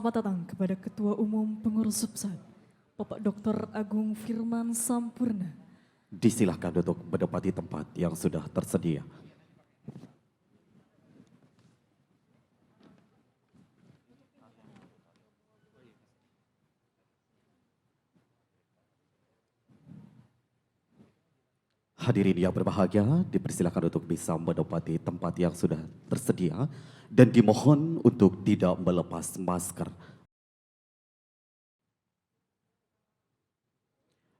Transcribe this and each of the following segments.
Selamat datang kepada Ketua Umum Pengurus Subsat, Bapak Dr. Agung Firman Sampurna. Disilahkan untuk menempati tempat yang sudah tersedia. Hadirin yang berbahagia, dipersilakan untuk bisa menempati tempat yang sudah tersedia dan dimohon untuk tidak melepas masker.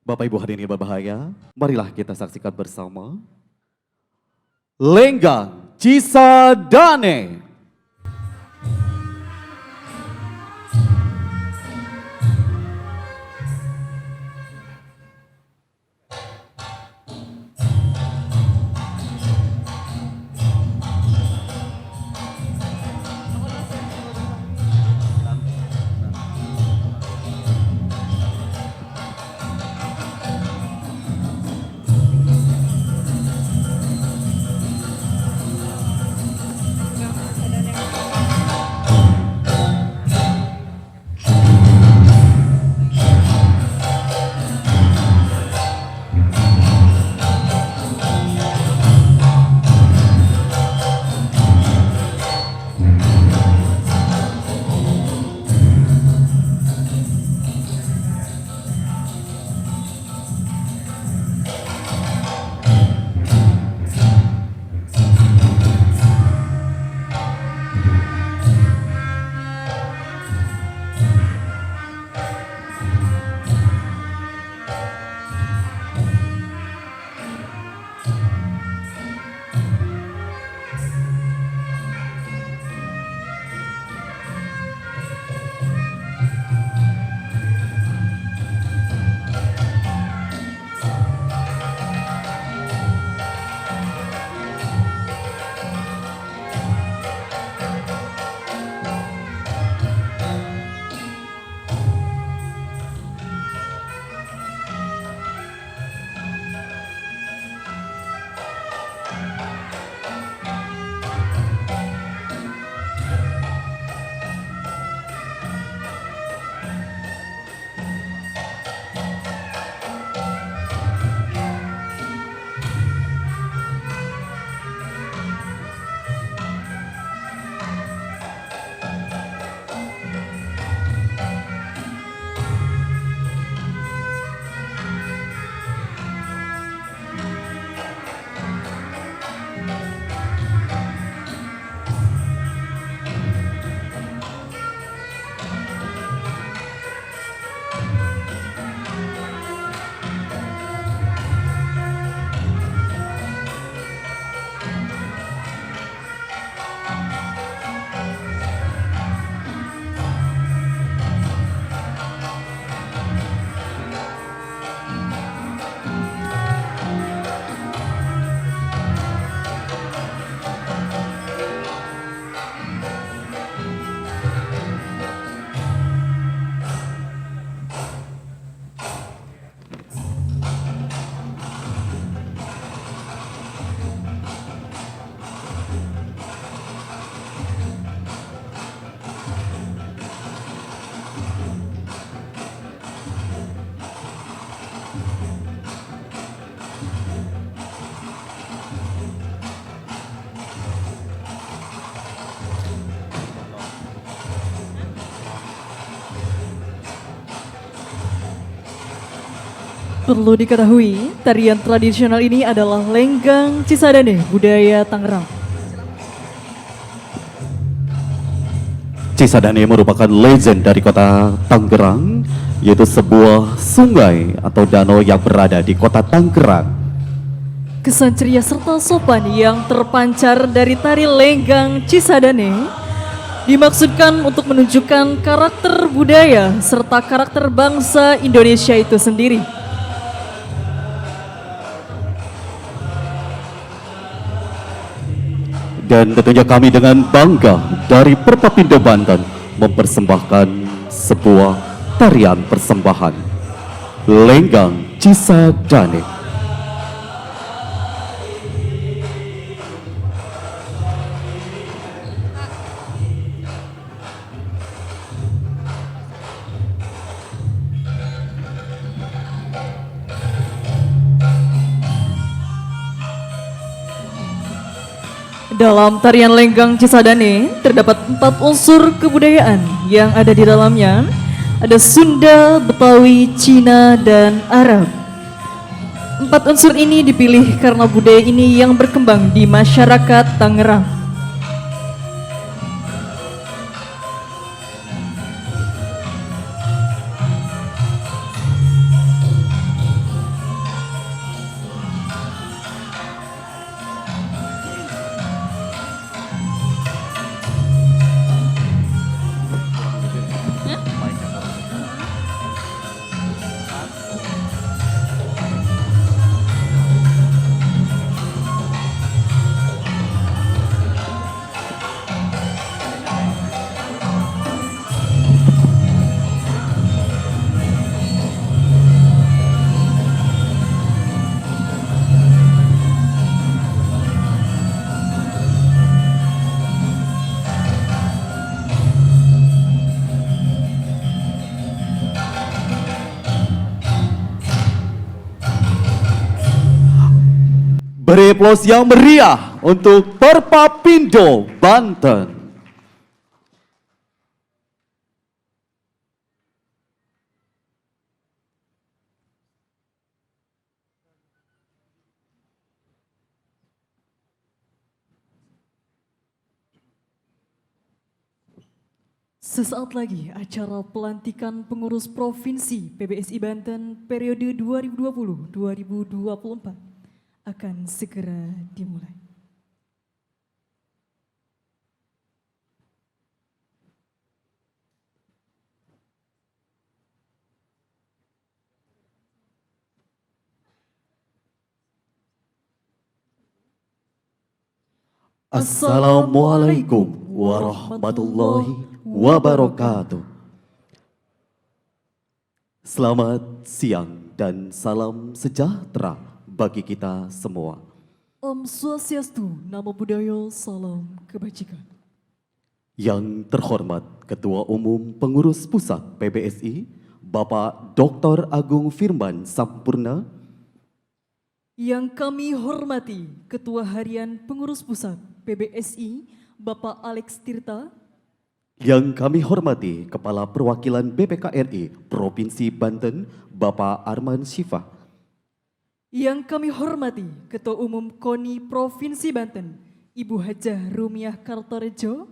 Bapak Ibu hadirin yang berbahagia, marilah kita saksikan bersama Lenggang Cisadane. Perlu diketahui, tarian tradisional ini adalah Lenggang Cisadane, budaya Tangerang. Cisadane merupakan legend dari kota Tangerang, yaitu sebuah sungai atau danau yang berada di kota Tangerang. Kesan ceria serta sopan yang terpancar dari tari Lenggang Cisadane dimaksudkan untuk menunjukkan karakter budaya serta karakter bangsa Indonesia itu sendiri. Dan tentunya kami dengan bangga dari Perpapindo Banten mempersembahkan sebuah tarian persembahan Lenggang Cisadane. Dalam tarian Lenggang Cisadane terdapat 4 unsur kebudayaan yang ada di dalamnya. Ada Sunda, Betawi, Cina, dan Arab. 4 unsur ini dipilih karena budaya ini yang berkembang di masyarakat Tangerang. Beri aplaus yang meriah untuk Perpapindo Banten. Sesaat lagi acara pelantikan pengurus provinsi PBSI Banten periode 2020-2024 akan segera dimulai. Assalamualaikum warahmatullahi wabarakatuh. Selamat siang dan salam sejahtera bagi kita semua. Om Swastiastu, Namo Buddhaya, salam kebajikan. Yang terhormat Ketua Umum Pengurus Pusat PBSI, Bapak Dr. Agung Firman Sampurna. Yang kami hormati Ketua Harian Pengurus Pusat PBSI, Bapak Alex Tirta. Yang kami hormati Kepala Perwakilan BPKRI Provinsi Banten, Bapak Arman Syifa. Yang kami hormati Ketua Umum KONI Provinsi Banten, Ibu Hajah Rumiah Kartorejo.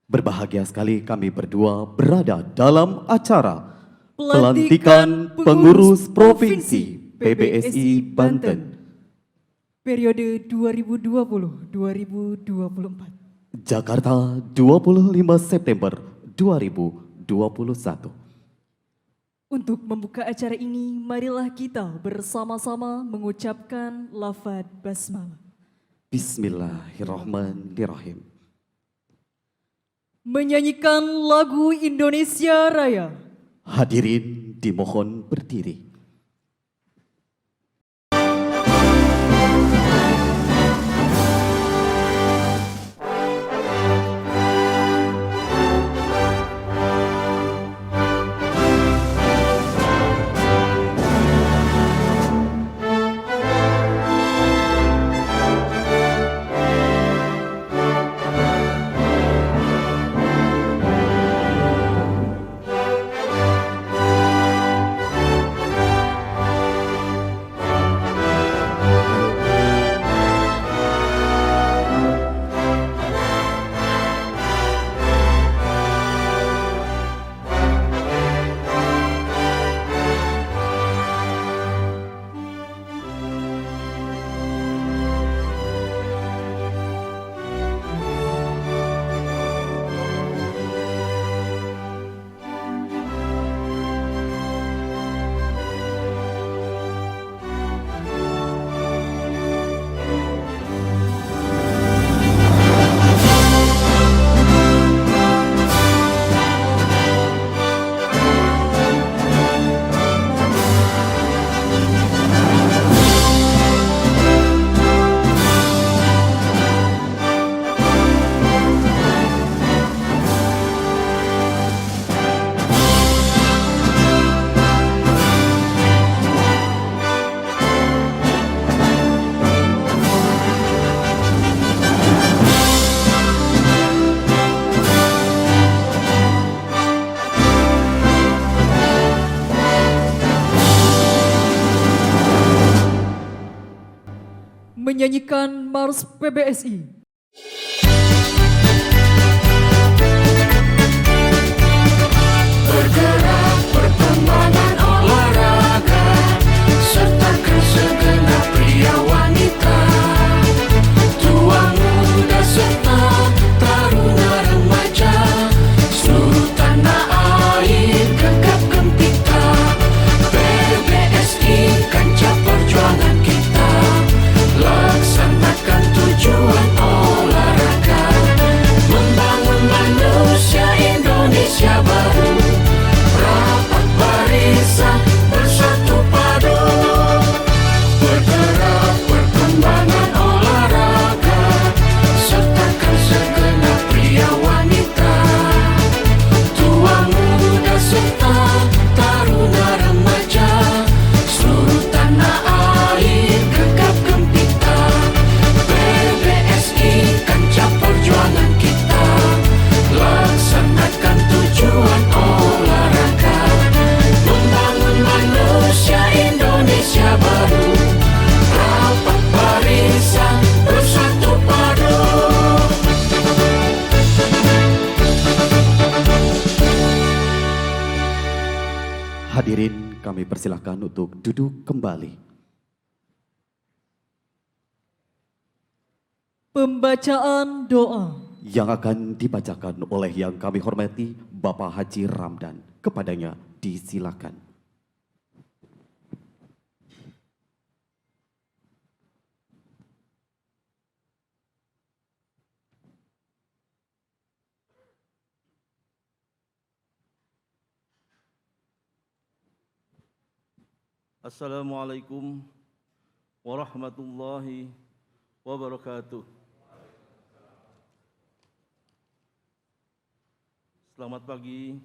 Berbahagia sekali kami berdua berada dalam acara Pelantikan Pengurus Provinsi PBSI Banten periode 2020-2024. Jakarta 25 September 2021. Untuk membuka acara ini, marilah kita bersama-sama mengucapkan lafaz basmalah. Bismillahirrahmanirrahim. Menyanyikan lagu Indonesia Raya. Hadirin dimohon berdiri. menyanyikan Mars PBSI. Bergerak perkembangan olahraga, sertakan segenap pria wanita, tua muda serta taruna remaja, seluruh tanah air gegap gempita. PBSI kancah perjuangan kita, laksanakan tujuan olahraga, membangun manusia Indonesia baru. Rapat barisan bersatu padu, bergerak perkembangan olahraga, sertakan segenap pria wanita, tua muda serta taruna remaja, seluruh tanah air gegap gempita. PBSI kancah perjuangan kita, laksanakan tujuan olahraga, membangun manusia Indonesia baru. Rapat barisan bersatu padu. Hadirin, kami persilahkan untuk duduk kembali. Pembacaan doa. Yang akan dibacakan oleh yang kami hormati Bapak Haji Ramdan. Kepadanya disilakan. Assalamualaikum warahmatullahi wabarakatuh. Selamat pagi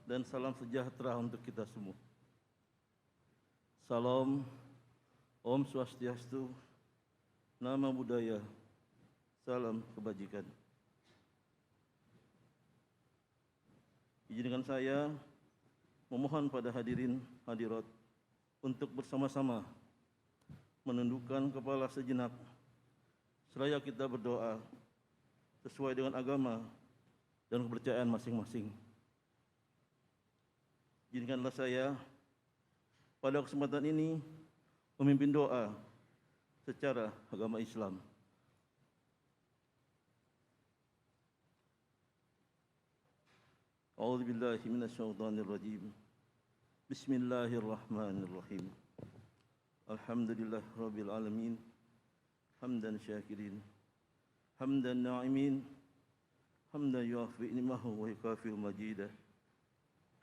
dan salam sejahtera untuk kita semua. Salam, Om Swastiastu, Nama Budaya, Salam Kebajikan. Izinkan saya memohon pada hadirin hadirat untuk bersama-sama menundukkan kepala sejenak seraya kita berdoa sesuai dengan agama dan kepercayaan masing-masing. Izinkanlah saya pada kesempatan ini memimpin doa secara agama Islam. A'udzubillahi minasyaitonirrajim. Bismillahirrahmanirrahim. Alhamdulillah rabbil alamin. Hamdan syakirin. Hamdan na'imin. Hamdan yuafi ni'mahu wa yukafi majidah.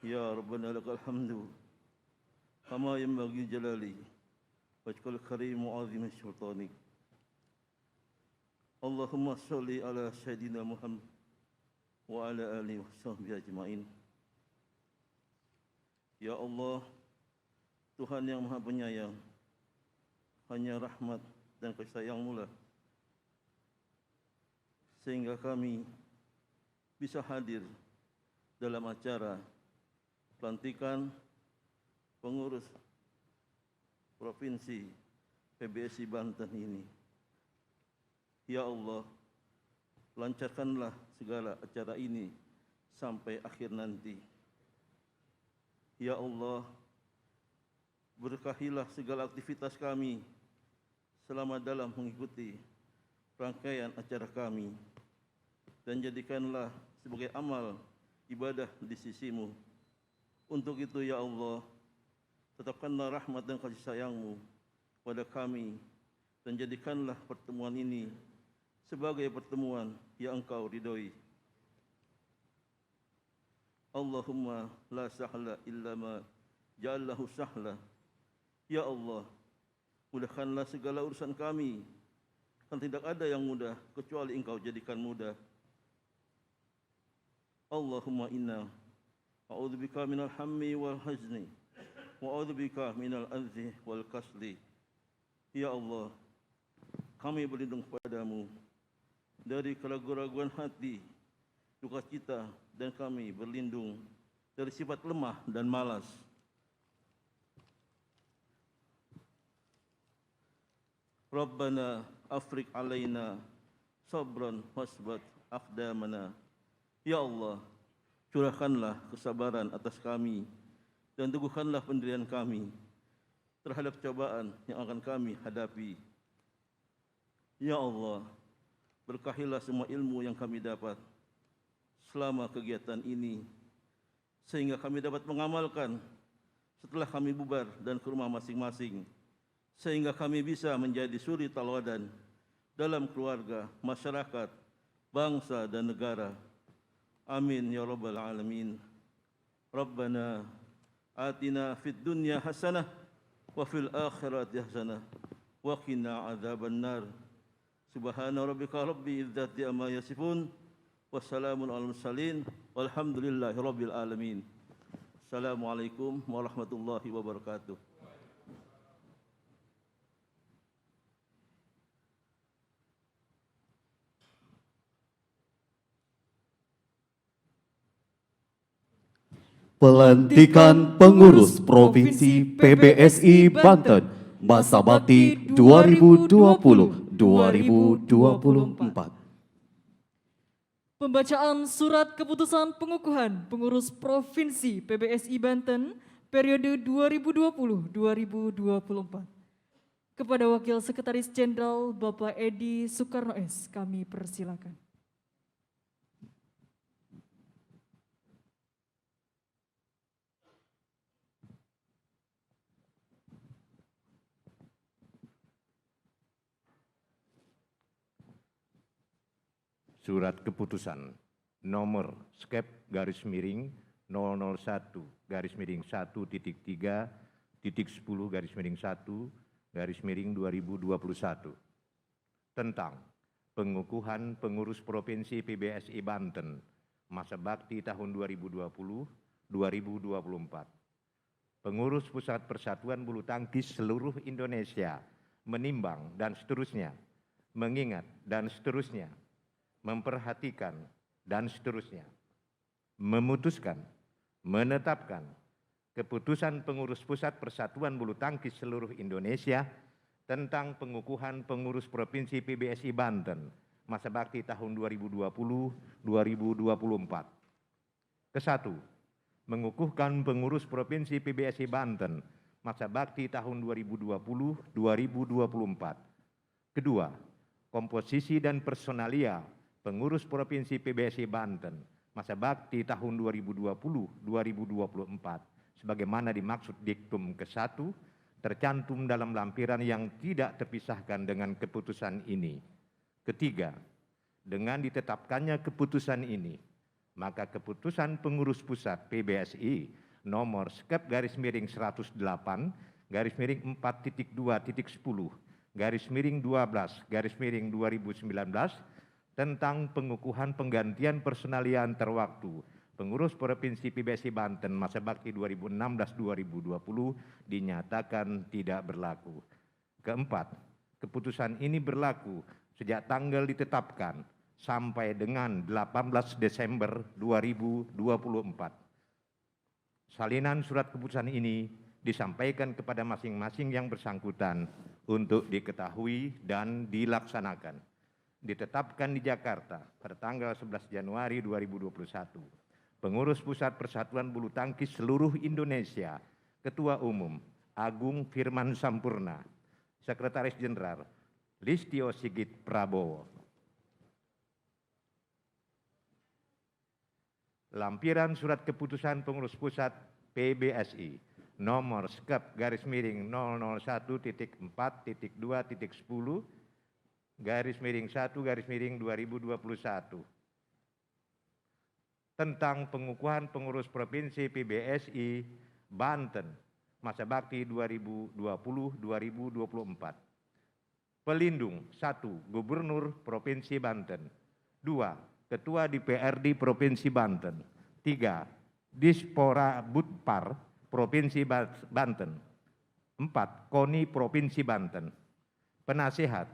Ya Rabbana lakal hamdu kama yanbaghi jalali wajhul karim mu'azim sultanik. Allahumma sholli ala sayyidina Muhammad wa ala alihi wa sahbihi ajmain. Ya Allah, Tuhan yang Maha Penyayang, hanya rahmat dan kasih sayang-Mu lah sehingga kami bisa hadir dalam acara pelantikan pengurus Provinsi PBSI Banten ini. Ya Allah, lancarkanlah segala acara ini sampai akhir nanti. Ya Allah, berkahilah segala aktivitas kami selama dalam mengikuti rangkaian acara kami, dan jadikanlah sebagai amal ibadah di sisi-Mu. Untuk itu ya Allah, tetapkanlah rahmat dan kasih sayang-Mu pada kami, dan jadikanlah pertemuan ini sebagai pertemuan yang Engkau ridhoi. Allahumma la sahla illa ma ja'allahu sahla. Ya Allah, mudahkanlah segala urusan kami, kan tidak ada yang mudah kecuali Engkau jadikan mudah. Allahumma inna a'udzubika minal hammi wal hazni wa a'udzubika minal azzi wal kasli. Ya Allah, kami berlindung kepadamu dari keraguan-raguan hati, duka cita, dan kami berlindung dari sifat lemah dan malas. Rabbana afrik alaina sabran wasbat aqdamana. Ya Allah, curahkanlah kesabaran atas kami dan teguhkanlah pendirian kami terhadap cobaan yang akan kami hadapi. Ya Allah, berkahilah semua ilmu yang kami dapat selama kegiatan ini, sehingga kami dapat mengamalkan setelah kami bubar dan ke rumah masing-masing, sehingga kami bisa menjadi suri tauladan dalam keluarga, masyarakat, bangsa dan negara. Amin ya rabbal alamin. Rabbana atina fid dunya hasanah wa fil akhirati hasanah wa qina adzabannar. Subhana rabbika rabbil izzati amma yasifun. Wassalamun alal mursalin walhamdulillahi rabbil alamin. Assalamualaikum warahmatullahi wabarakatuh. Pelantikan pengurus Provinsi PBSI Banten masa bakti 2020-2024. Pembacaan surat keputusan pengukuhan pengurus Provinsi PBSI Banten periode 2020-2024. Kepada Wakil Sekretaris Jenderal Bapak Edi Soekarno S, kami persilakan. Surat keputusan nomor skep garis miring 001-1.3.10 garis miring 1 garis miring 2021 tentang pengukuhan pengurus Provinsi PBSI Banten masa bakti tahun 2020-2024. Pengurus Pusat Persatuan Bulu Tangkis seluruh Indonesia menimbang dan seterusnya, mengingat dan seterusnya, memperhatikan dan seterusnya, memutuskan, menetapkan keputusan pengurus Pusat Persatuan Bulu Tangkis seluruh Indonesia tentang pengukuhan pengurus Provinsi PBSI Banten masa bakti tahun 2020-2024. Kesatu, mengukuhkan pengurus Provinsi PBSI Banten masa bakti tahun 2020-2024. Kedua, komposisi dan personalia pengurus Provinsi PBSI Banten masa bakti tahun 2020-2024 sebagaimana dimaksud diktum ke-1 tercantum dalam lampiran yang tidak terpisahkan dengan keputusan ini. Ketiga, dengan ditetapkannya keputusan ini, maka keputusan pengurus pusat PBSI nomor skep garis miring 108 garis miring 4.2.10 garis miring 12 garis miring 2019 tentang pengukuhan penggantian personalian terwaktu pengurus Provinsi PBSI Banten masa bakti 2016-2020 dinyatakan tidak berlaku. Keempat, keputusan ini berlaku sejak tanggal ditetapkan sampai dengan 18 Desember 2024. Salinan surat keputusan ini disampaikan kepada masing-masing yang bersangkutan untuk diketahui dan dilaksanakan. Ditetapkan di Jakarta pada tanggal 11 Januari 2021. Pengurus Pusat Persatuan Bulu Tangkis seluruh Indonesia, Ketua Umum Agung Firman Sampurna, Sekretaris Jenderal Listio Sigit Prabowo. Lampiran surat keputusan pengurus pusat PBSI nomor skep garis miring 001.4.2.10 garis miring 1 garis miring 2021 tentang pengukuhan pengurus Provinsi PBSI Banten masa bakti 2020-2024. Pelindung 1. Gubernur Provinsi Banten. 2. Ketua DPRD Provinsi Banten. 3. Dispora Butpar Provinsi Banten. 4. KONI Provinsi Banten. Penasehat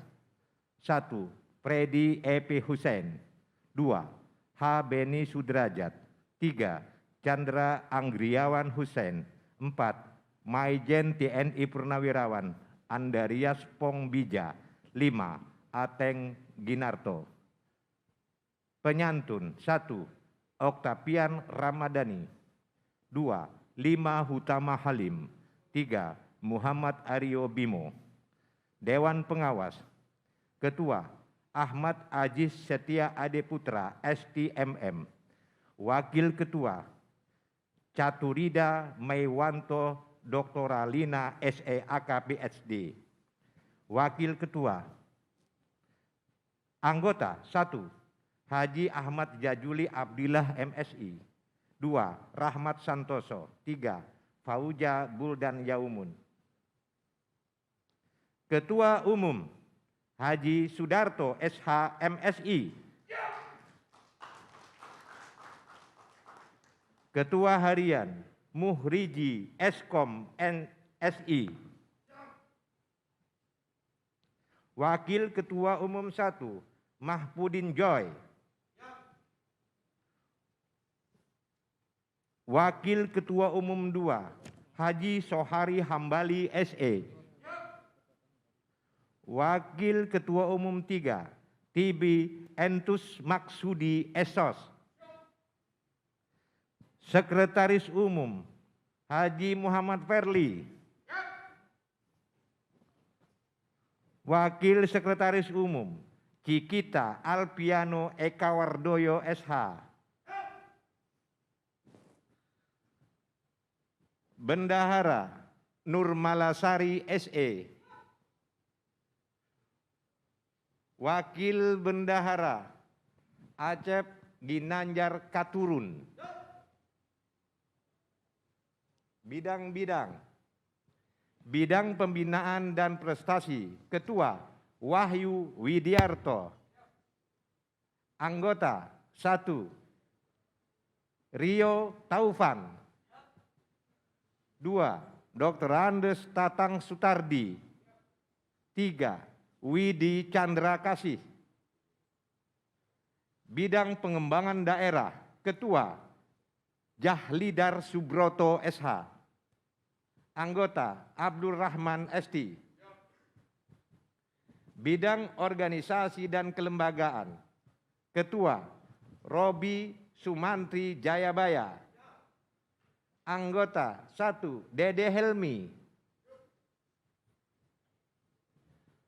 1. Freddy E.P. Hussein. 2. H. Beni Sudrajat. 3. Chandra Anggriawan Hussein. 4. Maijen TNI Purnawirawan Andarias Pongbija 5. Ateng Ginarto. Penyantun 1. Oktavian Ramadhani. 2. Lima Hutama Halim. 3. Muhammad Aryo Bimo. Dewan Pengawas. Ketua Ahmad Aziz Setia Ade Putra, STMM. Wakil Ketua Caturida Maiwanto Doktoralina SEAK PhD. Wakil Ketua. Anggota 1. Haji Ahmad Jajuli Abdillah MSI. 2. Rahmat Santoso. 3. Fauja Buldan Yaumun. Ketua Umum Haji Sudarto SH MSI. Ketua Harian Muhriji Eskom NSI. Wakil Ketua Umum 1 Mahpudin Joy. Wakil Ketua Umum 2 Haji Sohari Hambali SE. Wakil Ketua Umum 3 Tibi Entus Maksudi Esos. Sekretaris Umum Haji Muhammad Ferli. Wakil Sekretaris Umum Cikita Alpiano Eka Wardoyo SH. Bendahara Nurmalasari SE. Wakil Bendahara Acep Ginanjar Katurun. Bidang-bidang. Bidang Pembinaan dan Prestasi, Ketua Wahyu Widiarto. Anggota 1. Rio Taufan. 2. Dr. Andes Tatang Sutardi. 3. Widi Chandra Kasih. Bidang Pengembangan Daerah, Ketua Jahlidar Subroto SH. Anggota Abdul Rahman ST. Bidang Organisasi dan Kelembagaan, Ketua Robi Sumantri Jayabaya. Anggota 1 Dede Helmi.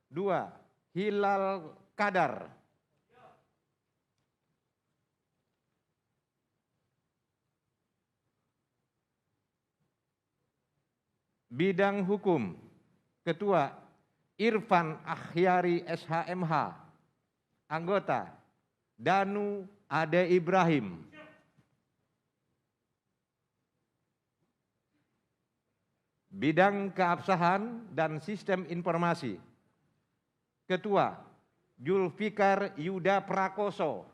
2. Hilal Kadar. Bidang Hukum, Ketua Irfan Akhyari SHMH. Anggota Danu Ade Ibrahim. Bidang Keabsahan dan Sistem Informasi, Ketua Julfikar Yuda Prakoso.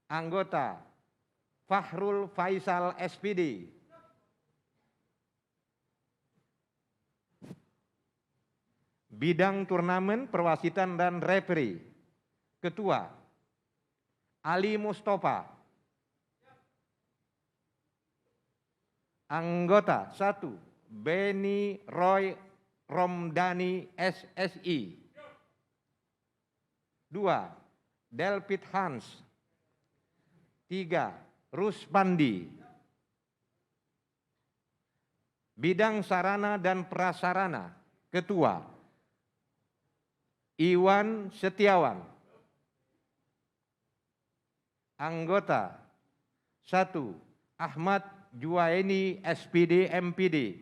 Anggota Fahrul Faisal SPD. Bidang Turnamen Perwasitan dan Referee, Ketua Ali Mustafa. Anggota 1 Beni Roy Romdani SSI. 2 Delpit Hans. 3 Ruspandi. Bidang Sarana dan Prasarana, Ketua Iwan Setiawan. Anggota 1 Ahmad Juwaini SPD MPD.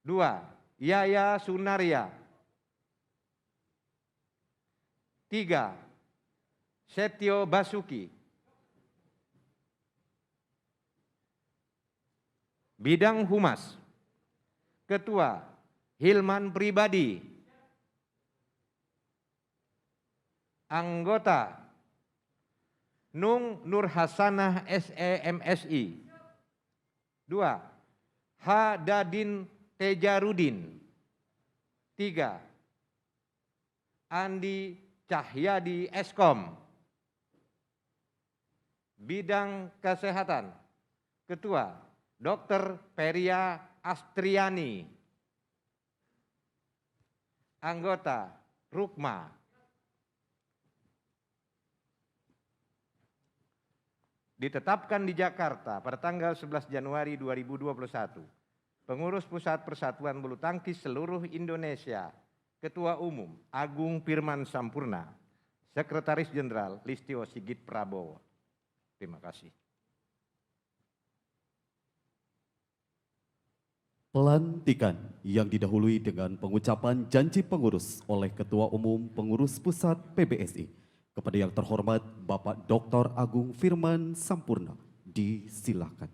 2 Yaya Sunaria. 3 Setio Basuki. Bidang Humas, Ketua Hilman Pribadi. Anggota Nung Nur Hasanah SEMSI. 2 H. Dadin Tejarudin. 3 Andi Cahyadi Eskom. Bidang Kesehatan, Ketua Dr. Peria Astriani Anggota Rukma. Ditetapkan di Jakarta pada tanggal 11 Januari 2021. Pengurus Pusat Persatuan Bulu Tangkis Seluruh Indonesia, Ketua Umum Agung Firman Sampurna, Sekretaris Jenderal Listio Sigit Prabowo. Terima kasih. Pelantikan yang didahului dengan pengucapan janji pengurus oleh Ketua Umum Pengurus Pusat PBSI kepada yang terhormat Bapak Dr. Agung Firman Sampurna. Disilakan.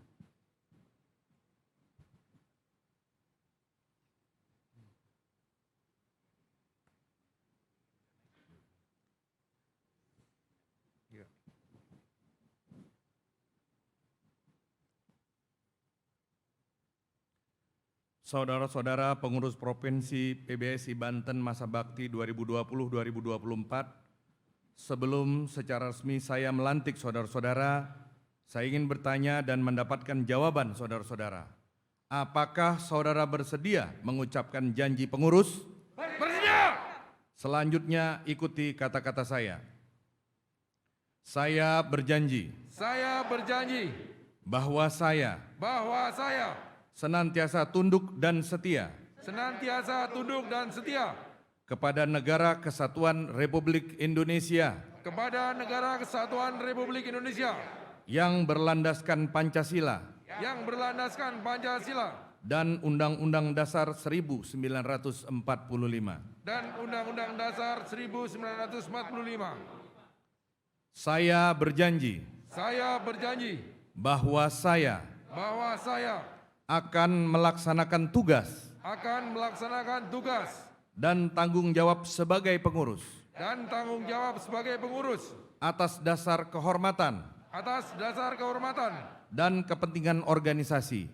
Saudara-saudara pengurus Provinsi PBSI Banten masa bakti 2020-2024, sebelum secara resmi saya melantik saudara-saudara, saya ingin bertanya dan mendapatkan jawaban saudara-saudara. Apakah saudara bersedia mengucapkan janji pengurus? Bersedia! Selanjutnya ikuti kata-kata saya. Saya berjanji. Saya berjanji Bahwa saya senantiasa tunduk dan setia senantiasa tunduk dan setia kepada Negara Kesatuan Republik Indonesia kepada Negara Kesatuan Republik Indonesia yang berlandaskan Pancasila yang berlandaskan Pancasila dan Undang-Undang Dasar 1945. dan Undang-Undang Dasar 1945. Saya berjanji Saya berjanji bahwa saya bahwa saya akan melaksanakan tugas akan melaksanakan tugas dan tanggung jawab sebagai pengurus dan tanggung jawab sebagai pengurus atas dasar kehormatan atas dasar kehormatan dan kepentingan organisasi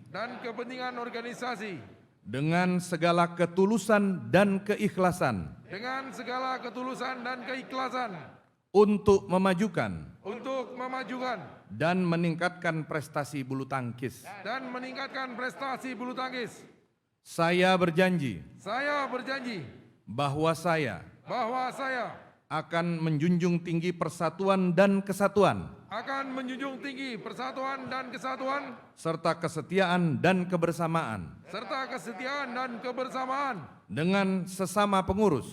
dengan segala ketulusan dan keikhlasan dengan segala ketulusan dan keikhlasan untuk memajukan dan meningkatkan prestasi bulu tangkis. Saya berjanji Saya berjanji bahwa saya bahwa saya akan menjunjung tinggi persatuan dan kesatuan akan menjunjung tinggi persatuan dan kesatuan serta kesetiaan dan kebersamaan dengan sesama pengurus,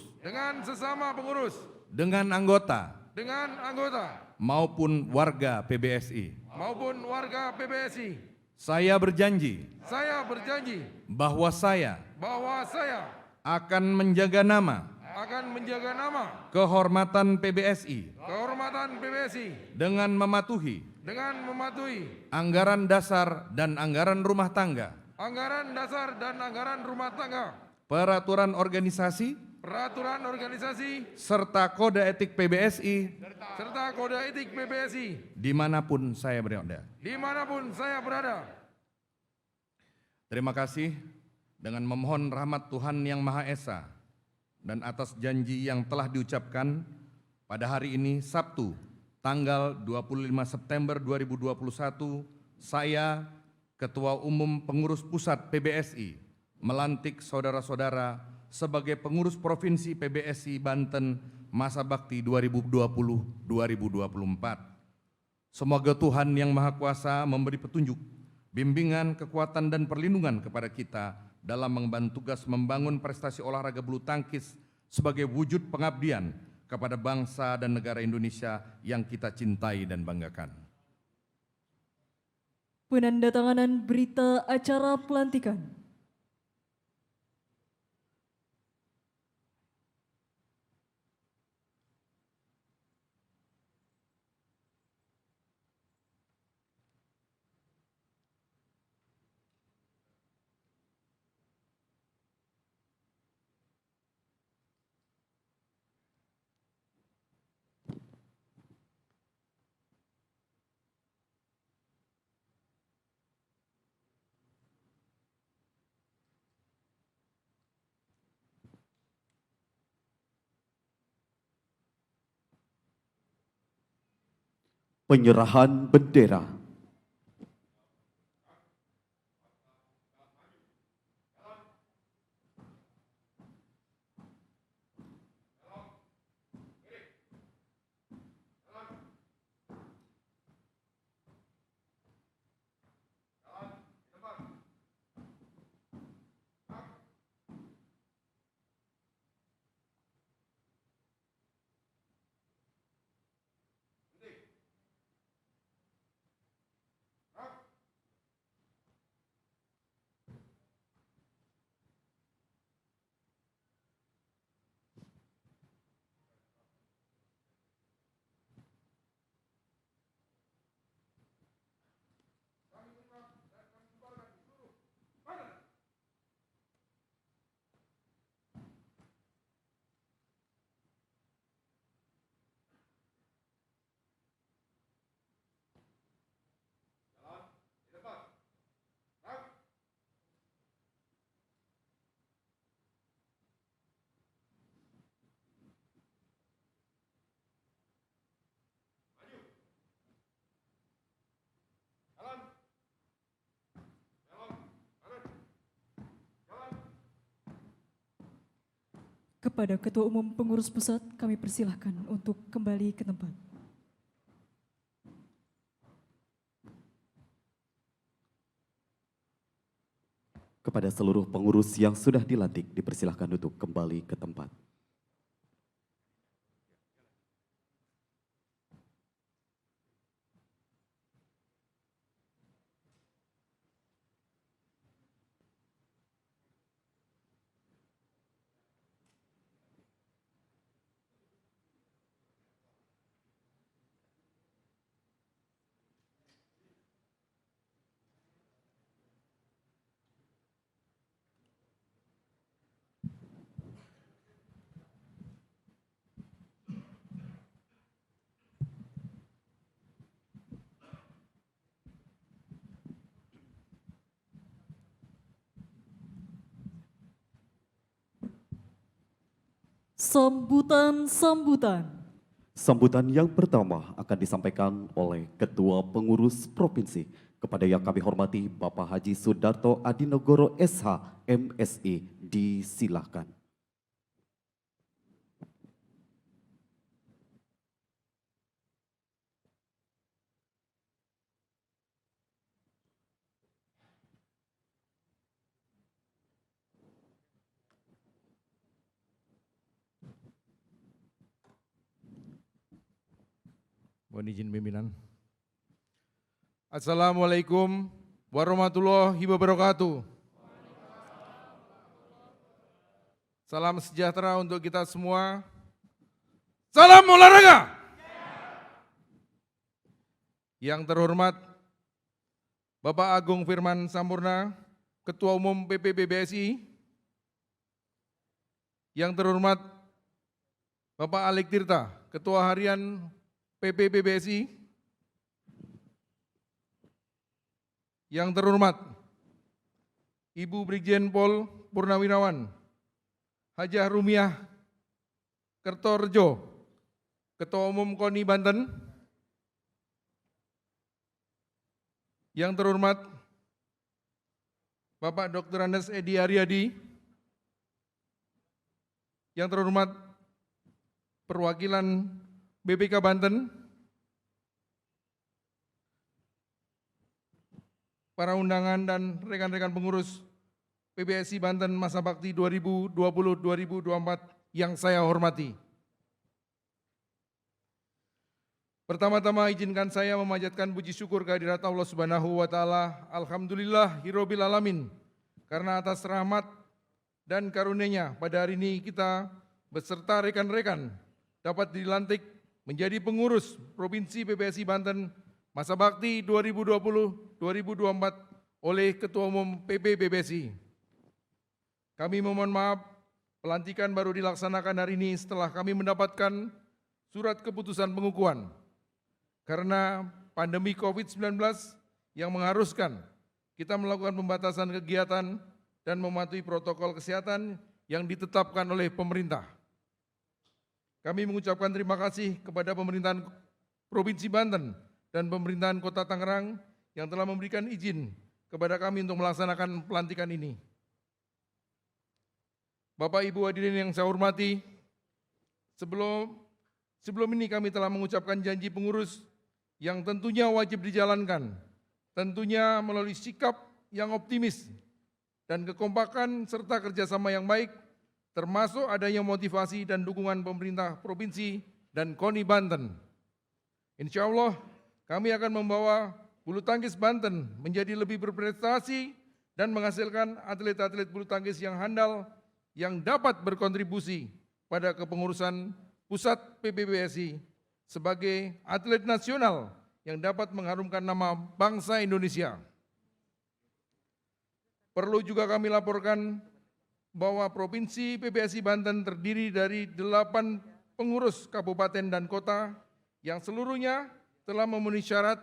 dengan anggota maupun warga PBSI. Saya berjanji Saya berjanji bahwa saya bahwa saya akan menjaga nama, kehormatan PBSI dengan mematuhi anggaran dasar dan anggaran rumah tangga, peraturan organisasi, serta kode etik PBSI dimanapun saya berada. Terima kasih dengan memohon rahmat Tuhan Yang Maha Esa dan atas janji yang telah diucapkan pada hari ini Sabtu tanggal 25 September 2021, saya Ketua Umum Pengurus Pusat PBSI melantik saudara-saudara sebagai pengurus Provinsi PBSI Banten masa bakti 2020-2024. Semoga Tuhan Yang Maha Kuasa memberi petunjuk, bimbingan, kekuatan, dan perlindungan kepada kita dalam mengemban tugas membangun prestasi olahraga bulu tangkis sebagai wujud pengabdian kepada bangsa dan negara Indonesia yang kita cintai dan banggakan. Penandatanganan berita acara pelantikan. Penyerahan bendera. Kepada Ketua Umum Pengurus Pusat kami persilahkan untuk kembali ke tempat. Kepada seluruh pengurus yang sudah dilantik dipersilahkan untuk kembali ke tempat. Sambutan. Sambutan yang pertama akan disampaikan oleh Ketua Pengurus Provinsi kepada yang kami hormati Bapak Haji Sudarto Adinegoro SH MSI, disilahkan. Mohon izin pimpinan. Assalamualaikum warahmatullahi wabarakatuh. Salam sejahtera untuk kita semua. Salam olahraga. Yang terhormat Bapak Agung Firman Sampurna, Ketua Umum PPPBSI. Yang terhormat Bapak Alik Tirta, Ketua Harian PPPBSI. Yang terhormat Ibu Brigjen Pol Purnawirawan Hajah Rumiah Kertorejo, Ketua Umum KONI Banten. Yang terhormat Bapak Dr. Andes Edi Aryadi. Yang terhormat perwakilan BPK Banten, para undangan dan rekan-rekan pengurus PBSI Banten Masa Bakti 2020-2024 yang saya hormati. Pertama-tama izinkan saya memanjatkan puji syukur kehadirat Allah Subhanahu wa taala. Alhamdulillahirabbil alamin. Karena atas rahmat dan karunia-Nya pada hari ini kita beserta rekan-rekan dapat dilantik menjadi pengurus Provinsi PBSI Banten Masa Bakti 2020-2024 oleh Ketua Umum PPPBSI. Kami memohon maaf, pelantikan baru dilaksanakan hari ini setelah kami mendapatkan surat keputusan pengukuhan. Karena pandemi COVID-19 yang mengharuskan kita melakukan pembatasan kegiatan dan mematuhi protokol kesehatan yang ditetapkan oleh pemerintah. Kami mengucapkan terima kasih kepada pemerintahan Provinsi Banten dan pemerintahan Kota Tangerang yang telah memberikan izin kepada kami untuk melaksanakan pelantikan ini. Bapak Ibu hadirin yang saya hormati, sebelum ini kami telah mengucapkan janji pengurus yang tentunya wajib dijalankan, tentunya melalui sikap yang optimis dan kekompakan serta kerjasama yang baik, termasuk adanya motivasi dan dukungan pemerintah provinsi dan KONI Banten. Insya Allah kami akan membawa bulu tangkis Banten menjadi lebih berprestasi dan menghasilkan atlet-atlet bulu tangkis yang handal yang dapat berkontribusi pada kepengurusan pusat PPBSI sebagai atlet nasional yang dapat mengharumkan nama bangsa Indonesia. Perlu juga kami laporkan bahwa Provinsi PBSI Banten terdiri dari 8 pengurus kabupaten dan kota yang seluruhnya telah memenuhi syarat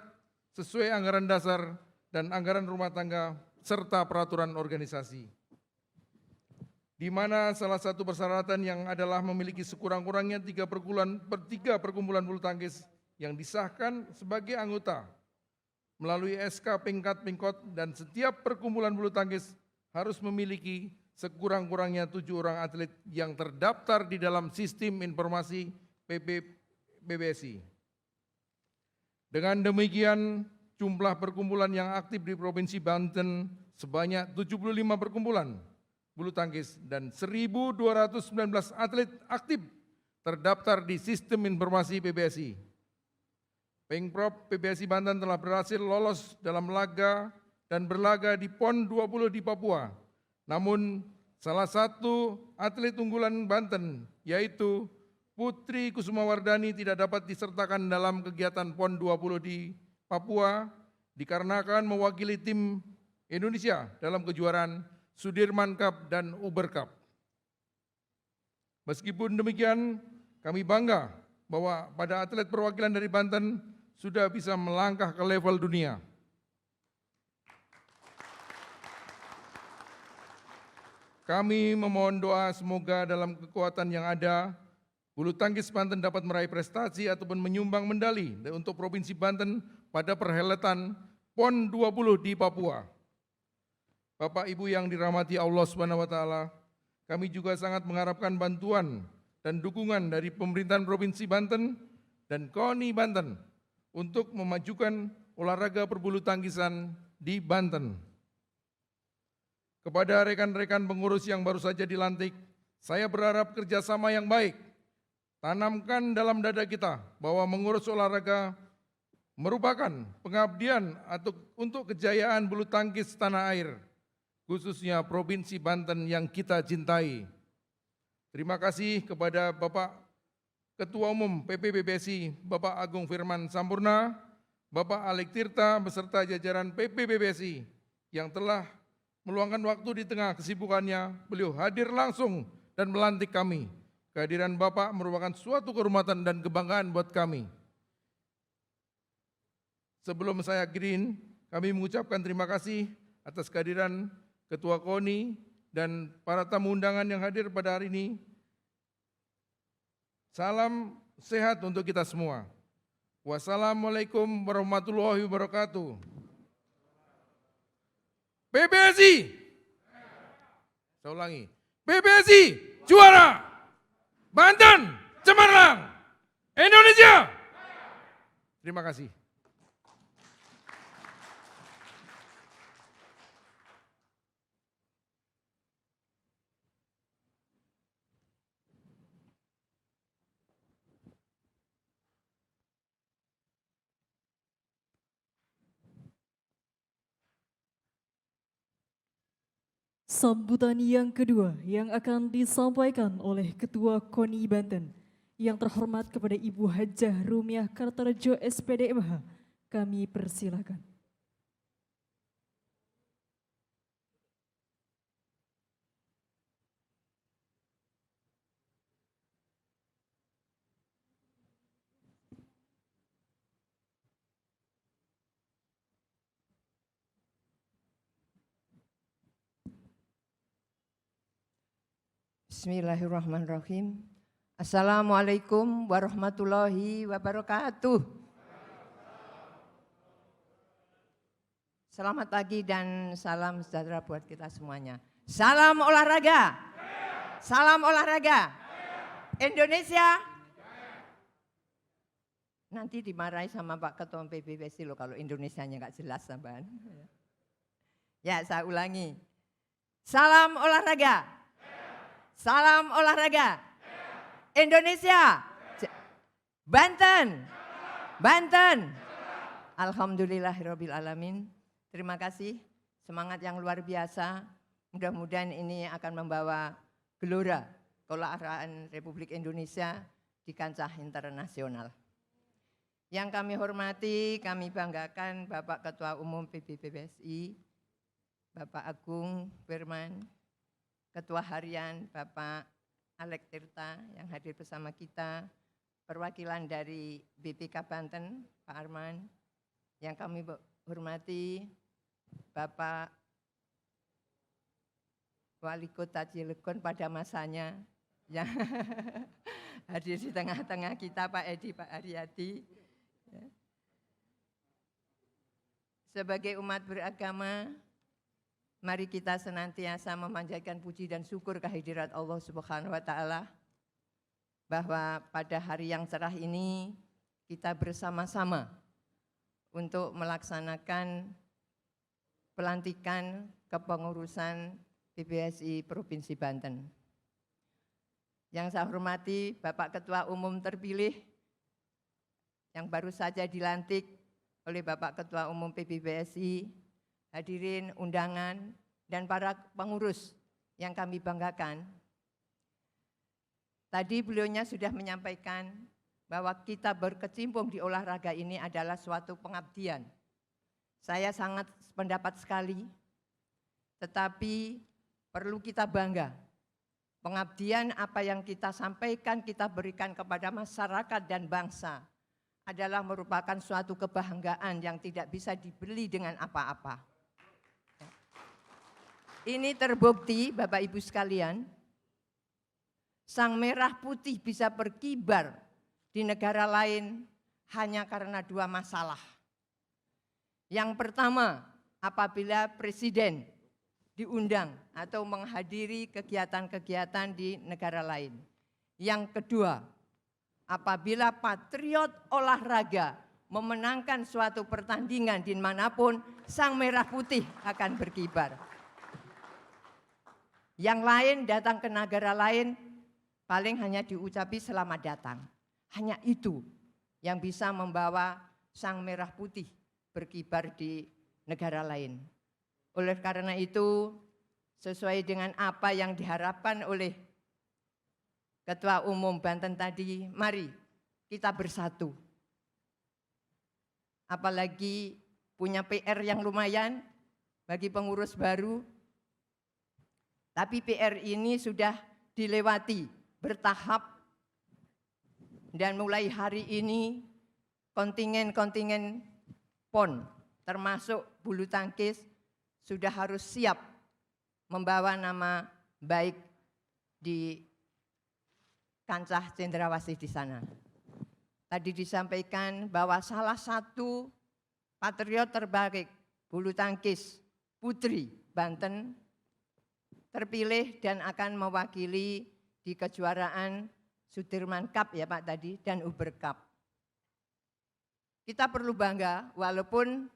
sesuai anggaran dasar dan anggaran rumah tangga serta peraturan organisasi. Di mana salah satu persyaratan yang adalah memiliki sekurang-kurangnya 3 perkumpulan bulu tangkis yang disahkan sebagai anggota melalui SK Pengkat Pengkot, dan setiap perkumpulan bulu tangkis harus memiliki sekurang-kurangnya 7 orang atlet yang terdaftar di dalam sistem informasi PBSI. Dengan demikian, jumlah perkumpulan yang aktif di Provinsi Banten sebanyak 75 perkumpulan bulu tangkis dan 1.219 atlet aktif terdaftar di sistem informasi PBSI. Pemprov PBSI Banten telah berhasil lolos dalam laga dan berlaga di PON 20 di Papua. Namun salah satu atlet unggulan Banten yaitu Putri Kusumawardani tidak dapat disertakan dalam kegiatan PON 20 di Papua dikarenakan mewakili tim Indonesia dalam kejuaraan Sudirman Cup dan Uber Cup. Meskipun demikian, kami bangga bahwa pada atlet perwakilan dari Banten sudah bisa melangkah ke level dunia. Kami memohon doa semoga dalam kekuatan yang ada, bulu tangkis Banten dapat meraih prestasi ataupun menyumbang medali untuk Provinsi Banten pada perhelatan PON 20 di Papua. Bapak Ibu yang dirahmati Allah Subhanahu wa taala, kami juga sangat mengharapkan bantuan dan dukungan dari pemerintahan Provinsi Banten dan KONI Banten untuk memajukan olahraga perbulu tangkisan di Banten. Kepada rekan-rekan pengurus yang baru saja dilantik, saya berharap kerjasama yang baik. Tanamkan dalam dada kita bahwa mengurus olahraga merupakan pengabdian untuk kejayaan bulu tangkis tanah air, khususnya Provinsi Banten yang kita cintai. Terima kasih kepada Bapak Ketua Umum PPBBSI, Bapak Agung Firman Sampurna, Bapak Alek Tirta beserta jajaran PPBBSI yang telah meluangkan waktu di tengah kesibukannya, beliau hadir langsung dan melantik kami. Kehadiran Bapak merupakan suatu kehormatan dan kebanggaan buat kami. Sebelum saya akhirin, kami mengucapkan terima kasih atas kehadiran Ketua KONI dan para tamu undangan yang hadir pada hari ini. Salam sehat untuk kita semua. Wassalamualaikum warahmatullahi wabarakatuh. PBSI, saya ulangi, PBSI juara, Banten cemerlang, Indonesia. Terima kasih. Sambutan yang kedua yang akan disampaikan oleh Ketua KONI Banten yang terhormat kepada Ibu Hajah Rumiah Kartarejo SPD MH. Kami persilakan. Bismillahirrahmanirrahim. Assalamualaikum warahmatullahi wabarakatuh. Selamat pagi dan salam sejahtera buat kita semuanya. Salam olahraga. Salam olahraga. Indonesia. Nanti dimarahi sama Pak Ketua PBBSI loh kalau Indonesianya nggak jelas sampean. Ya, saya ulangi. Salam olahraga. Salam olahraga. Indonesia. Banten. Banten. Alhamdulillahirabbil alamin. Terima kasih. Semangat yang luar biasa. Mudah-mudahan ini akan membawa gelora keolahragaan Republik Indonesia di kancah internasional. Yang kami hormati, kami banggakan Bapak Ketua Umum PBBSI, Bapak Agung Firman, Ketua Harian Bapak Alek Tirta yang hadir bersama kita, perwakilan dari BPK Banten, Pak Arman, yang kami hormati Bapak Wali Kota Cilegon pada masanya, yang hadir di tengah-tengah kita, Pak Edi, Pak Aryadi. Sebagai umat beragama, Mari kita senantiasa memanjatkan puji dan syukur kehadirat Allah Subhanahu wa taala bahwa pada hari yang cerah ini kita bersama-sama untuk melaksanakan pelantikan kepengurusan PBSI Provinsi Banten. Yang saya hormati Bapak Ketua Umum terpilih yang baru saja dilantik oleh Bapak Ketua Umum PBSI, hadirin undangan, dan para pengurus yang kami banggakan. Tadi beliaunya sudah menyampaikan bahwa kita berkecimpung di olahraga ini adalah suatu pengabdian. Saya sangat pendapat sekali, tetapi perlu kita bangga. Pengabdian apa yang kita sampaikan, kita berikan kepada masyarakat dan bangsa adalah merupakan suatu kebanggaan yang tidak bisa dibeli dengan apa-apa. Ini terbukti Bapak Ibu sekalian, sang merah putih bisa berkibar di negara lain hanya karena dua masalah. Yang pertama, apabila presiden diundang atau menghadiri kegiatan-kegiatan di negara lain. Yang kedua, apabila patriot olahraga memenangkan suatu pertandingan di manapun, sang merah putih akan berkibar. Yang lain datang ke negara lain, paling hanya diucapi selamat datang. Hanya itu yang bisa membawa sang merah putih berkibar di negara lain. Oleh karena itu, sesuai dengan apa yang diharapkan oleh Ketua Umum Banten tadi, mari kita bersatu. Apalagi punya PR yang lumayan bagi pengurus baru, tapi PR ini sudah dilewati bertahap dan mulai hari ini kontingen-kontingen PON termasuk bulu tangkis sudah harus siap membawa nama baik di kancah cendrawasih di sana. Tadi disampaikan bahwa salah satu patriot terbaik bulu tangkis putri Banten terpilih dan akan mewakili di kejuaraan Sudirman Cup ya Pak tadi dan Uber Cup. Kita perlu bangga walaupun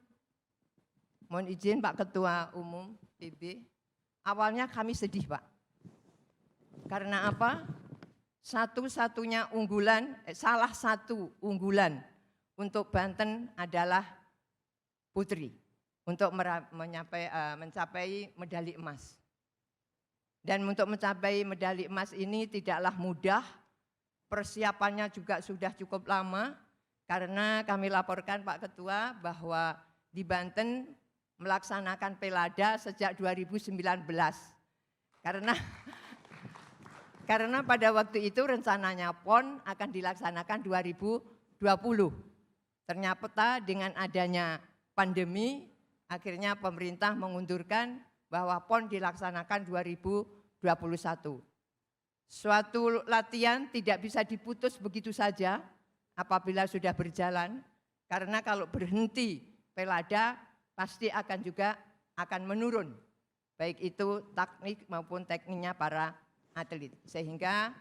mohon izin Pak Ketua Umum PB, awalnya kami sedih Pak. Karena apa? Satu-satunya unggulan, salah satu unggulan untuk Banten adalah putri untuk mencapai medali emas. Dan untuk mencapai medali emas ini tidaklah mudah, persiapannya juga sudah cukup lama, karena kami laporkan Pak Ketua bahwa di Banten melaksanakan Pelada sejak 2019. Karena pada waktu itu rencananya PON akan dilaksanakan 2020. Ternyata dengan adanya pandemi, akhirnya pemerintah mengundurkan bahwa PON dilaksanakan 2021. Suatu latihan tidak bisa diputus begitu saja apabila sudah berjalan, karena kalau berhenti Pelada pasti akan menurun, baik itu teknik maupun tekniknya para atlet. Sehingga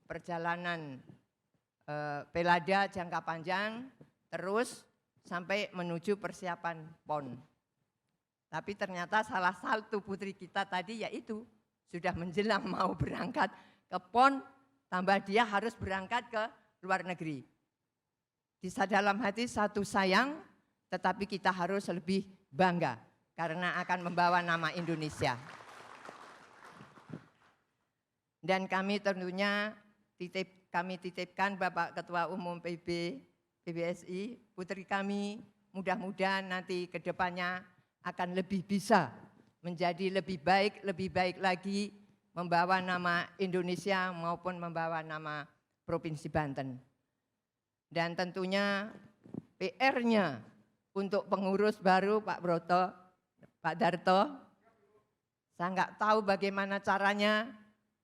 perjalanan Pelada jangka panjang terus sampai menuju persiapan PON. Tapi ternyata salah satu putri kita tadi yaitu sudah menjelang mau berangkat ke PON, tambah dia harus berangkat ke luar negeri. Di dalam hati satu sayang, tetapi kita harus lebih bangga karena akan membawa nama Indonesia. Dan kami tentunya titipkan Bapak Ketua Umum PBSI, putri kami mudah-mudahan nanti ke depannya akan lebih bisa menjadi lebih baik lagi membawa nama Indonesia maupun membawa nama Provinsi Banten. Dan tentunya PR-nya untuk pengurus baru Pak Broto, Pak Darto, saya nggak tahu bagaimana caranya,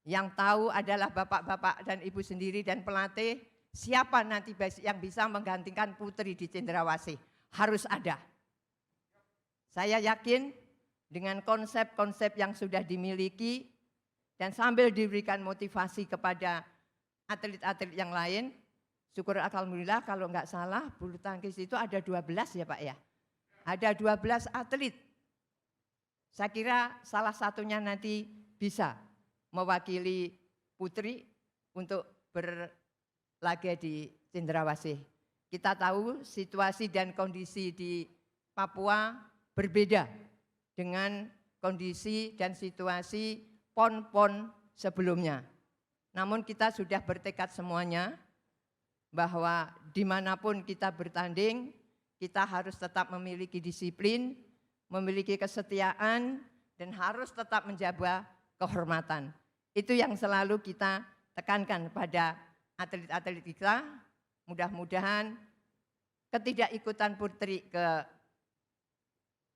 yang tahu adalah bapak-bapak dan ibu sendiri dan pelatih, siapa nanti yang bisa menggantikan putri di Cendrawasih, harus ada. Saya yakin dengan konsep-konsep yang sudah dimiliki dan sambil diberikan motivasi kepada atlet-atlet yang lain. Syukur alhamdulillah kalau nggak salah bulu tangkis itu ada 12 ya Pak ya. Ada 12 atlet. Saya kira salah satunya nanti bisa mewakili putri untuk berlaga di Cendrawasih. Kita tahu situasi dan kondisi di Papua berbeda dengan kondisi dan situasi PON-PON sebelumnya. Namun kita sudah bertekad semuanya bahwa dimanapun kita bertanding, kita harus tetap memiliki disiplin, memiliki kesetiaan, dan harus tetap menjaga kehormatan. Itu yang selalu kita tekankan pada atlet-atlet kita. Mudah-mudahan ketidakikutan putri ke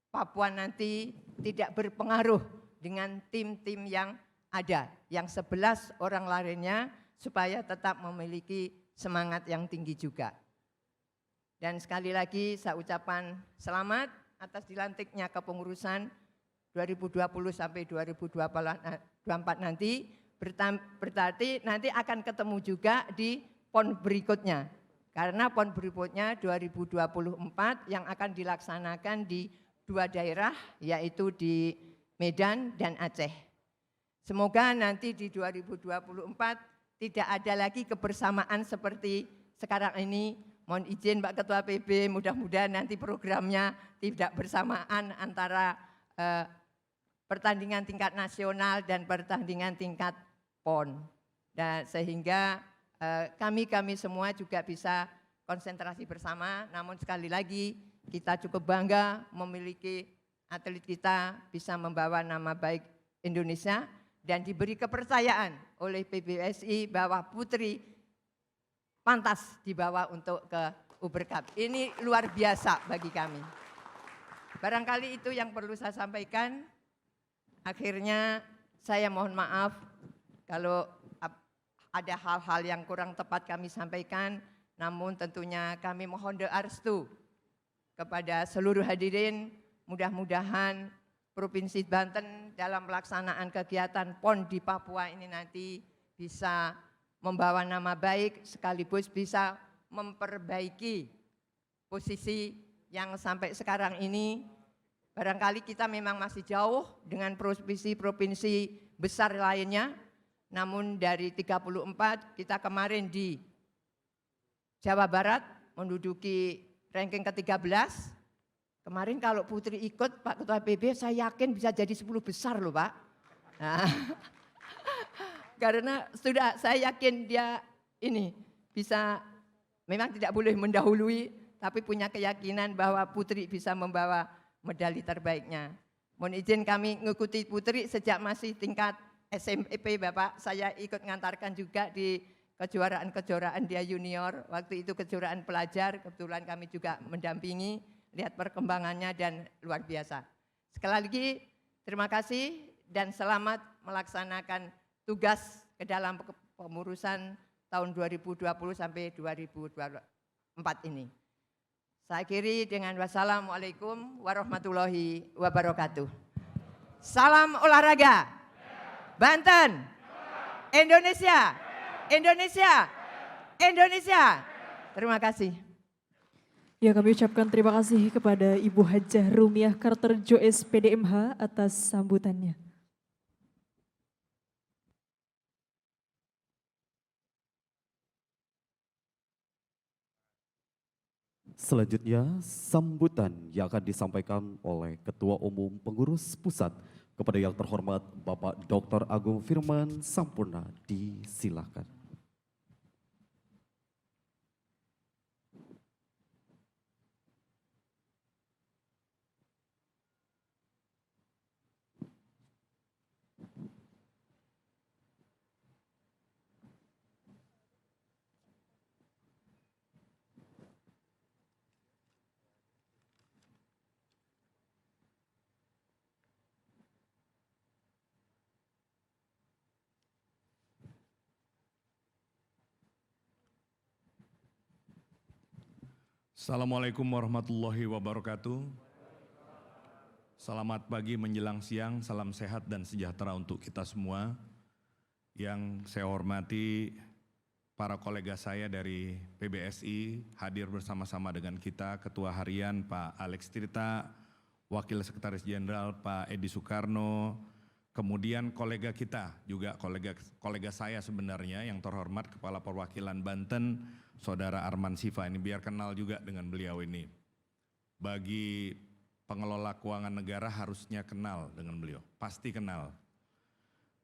Papua nanti tidak berpengaruh dengan tim-tim yang ada, yang 11 orang lainnya, supaya tetap memiliki semangat yang tinggi juga. Dan sekali lagi saya ucapkan selamat atas dilantiknya kepengurusan 2020 sampai 2024 nanti, berarti nanti akan ketemu juga di PON berikutnya. Karena PON berikutnya 2024 yang akan dilaksanakan di 2 daerah, yaitu di Medan dan Aceh. Semoga nanti di 2024 tidak ada lagi kebersamaan seperti sekarang ini. Mohon izin Pak Ketua PB, mudah-mudahan nanti programnya tidak bersamaan antara pertandingan tingkat nasional dan pertandingan tingkat PON. Dan sehingga kami semua juga bisa konsentrasi bersama. Namun sekali lagi kita cukup bangga memiliki atlet kita bisa membawa nama baik Indonesia dan diberi kepercayaan oleh PBSI bahwa putri pantas dibawa untuk ke Uber Cup. Ini luar biasa bagi kami. Barangkali itu yang perlu saya sampaikan. Akhirnya saya mohon maaf kalau ada hal-hal yang kurang tepat kami sampaikan, namun tentunya kami mohon doa restu kepada seluruh hadirin. Mudah-mudahan Provinsi Banten dalam pelaksanaan kegiatan PON di Papua ini nanti bisa membawa nama baik sekaligus bisa memperbaiki posisi yang sampai sekarang ini. Barangkali kita memang masih jauh dengan provinsi-provinsi besar lainnya, namun dari 34 kita kemarin di Jawa Barat menduduki ranking ke-13. Kemarin kalau putri ikut Pak Ketua PB saya yakin bisa jadi 10 besar loh Pak. Nah, karena sudah saya yakin dia ini bisa, memang tidak boleh mendahului, tapi punya keyakinan bahwa putri bisa membawa medali terbaiknya. Mohon izin kami mengikuti putri sejak masih tingkat SMP Bapak, saya ikut ngantarkan juga di kejuaraan-kejuaraan dia junior, waktu itu kejuaraan pelajar, kebetulan kami juga mendampingi, lihat perkembangannya dan luar biasa. Sekali lagi terima kasih dan selamat melaksanakan tugas ke dalam pengurusan tahun 2020 sampai 2024 ini. Saya akhiri dengan wassalamualaikum warahmatullahi wabarakatuh. Salam olahraga. Banten. Indonesia. Indonesia. Indonesia. Terima kasih. Ya, kami ucapkan terima kasih kepada Ibu Hajah Rumiah Karterjo SPDMH atas sambutannya. Selanjutnya, sambutan yang akan disampaikan oleh Ketua Umum Pengurus Pusat kepada yang terhormat Bapak Dr. Agung Firman Sampurna, disilakan. Assalamualaikum warahmatullahi wabarakatuh. Selamat pagi menjelang siang, salam sehat dan sejahtera untuk kita semua. Yang saya hormati para kolega saya dari PBSI hadir bersama-sama dengan kita, Ketua Harian Pak Alex Tirta, Wakil Sekretaris Jenderal Pak Edi Soekarno, kemudian kolega kita juga kolega saya sebenarnya yang terhormat Kepala Perwakilan Banten, Saudara Arman Sifa. Ini biar kenal juga dengan beliau ini. Bagi pengelola keuangan negara harusnya kenal dengan beliau, pasti kenal.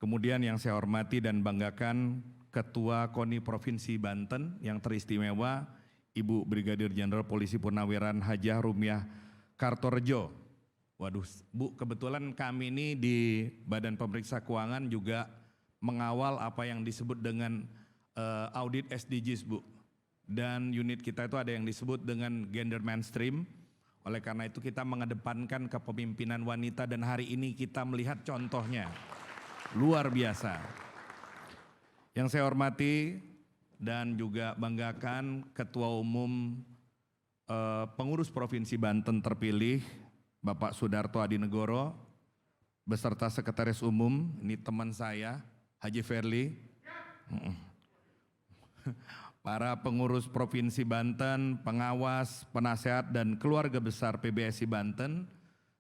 Kemudian yang saya hormati dan banggakan Ketua KONI Provinsi Banten yang teristimewa, Ibu Brigadir Jenderal Polisi Purnawiran Hajah Rumiah Kartorejo. Waduh Bu, kebetulan kami ini di Badan Pemeriksa Keuangan juga mengawal apa yang disebut dengan audit SDGs Bu. Dan unit kita itu ada yang disebut dengan gender mainstream. Oleh karena itu kita mengedepankan kepemimpinan wanita dan hari ini kita melihat contohnya. Luar biasa. Yang saya hormati dan juga banggakan Ketua Umum Pengurus Provinsi Banten terpilih, Bapak Sudarto Adinegoro, beserta Sekretaris Umum, ini teman saya, Haji Ferli, para pengurus Provinsi Banten, pengawas, penasehat, dan keluarga besar PBSI Banten,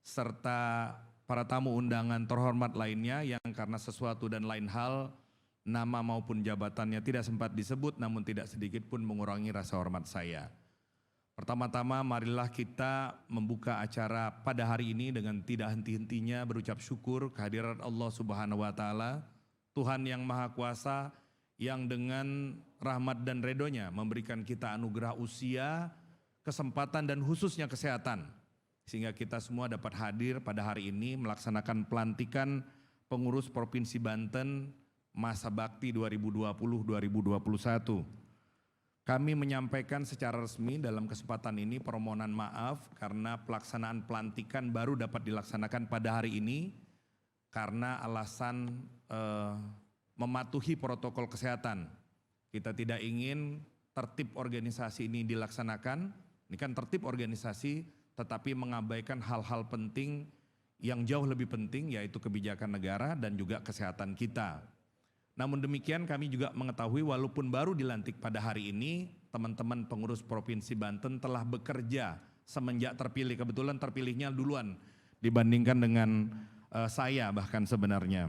serta para tamu undangan terhormat lainnya yang karena sesuatu dan lain hal, nama maupun jabatannya tidak sempat disebut, namun tidak sedikit pun mengurangi rasa hormat saya. Pertama-tama marilah kita membuka acara pada hari ini dengan tidak henti-hentinya berucap syukur kehadirat Allah Subhanahu wa Ta'ala, Tuhan yang Maha Kuasa yang dengan rahmat dan ridhonya memberikan kita anugerah usia, kesempatan dan khususnya kesehatan. Sehingga kita semua dapat hadir pada hari ini melaksanakan pelantikan pengurus Provinsi Banten masa bakti 2020-2021. Kami menyampaikan secara resmi dalam kesempatan ini permohonan maaf karena pelaksanaan pelantikan baru dapat dilaksanakan pada hari ini karena alasan mematuhi protokol kesehatan. Kita tidak ingin tertib organisasi ini dilaksanakan, ini kan tertib organisasi tetapi mengabaikan hal-hal penting yang jauh lebih penting yaitu kebijakan negara dan juga kesehatan kita. Namun demikian kami juga mengetahui walaupun baru dilantik pada hari ini, teman-teman pengurus Provinsi Banten telah bekerja semenjak terpilih. Kebetulan terpilihnya duluan dibandingkan dengan saya bahkan sebenarnya.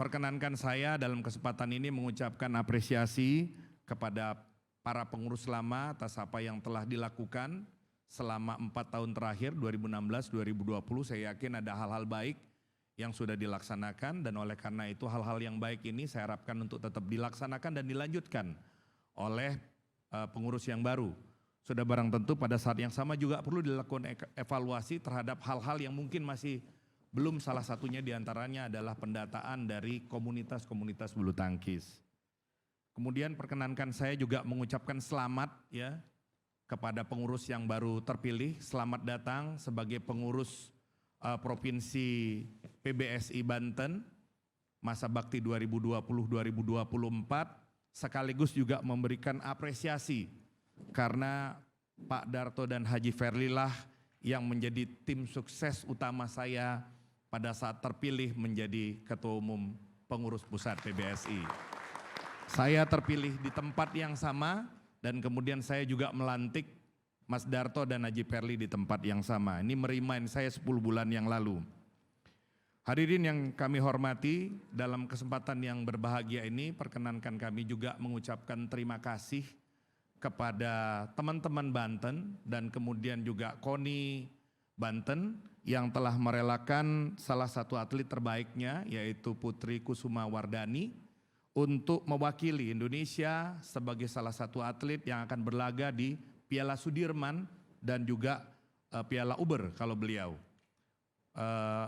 Perkenankan saya dalam kesempatan ini mengucapkan apresiasi kepada para pengurus lama atas apa yang telah dilakukan selama 4 tahun terakhir 2016-2020. Saya yakin ada hal-hal baik yang sudah dilaksanakan dan oleh karena itu hal-hal yang baik ini saya harapkan untuk tetap dilaksanakan dan dilanjutkan oleh pengurus yang baru. Sudah barang tentu pada saat yang sama juga perlu dilakukan evaluasi terhadap hal-hal yang mungkin masih belum, salah satunya diantaranya adalah pendataan dari komunitas-komunitas bulu tangkis. Kemudian perkenankan saya juga mengucapkan selamat ya kepada pengurus yang baru terpilih. Selamat datang sebagai pengurus Provinsi PBSI Banten masa bakti 2020-2024 sekaligus juga memberikan apresiasi karena Pak Darto dan Haji Ferli lah yang menjadi tim sukses utama saya pada saat terpilih menjadi Ketua Umum Pengurus Pusat PBSI. Saya terpilih di tempat yang sama dan kemudian saya juga melantik Mas Darto dan Haji Ferli di tempat yang sama. Ini merimain saya 10 bulan yang lalu. Hadirin yang kami hormati, dalam kesempatan yang berbahagia ini perkenankan kami juga mengucapkan terima kasih kepada teman-teman Banten dan kemudian juga KONI Banten yang telah merelakan salah satu atlet terbaiknya yaitu Putri Kusuma Wardani untuk mewakili Indonesia sebagai salah satu atlet yang akan berlaga di Piala Sudirman dan juga Piala Uber kalau beliau.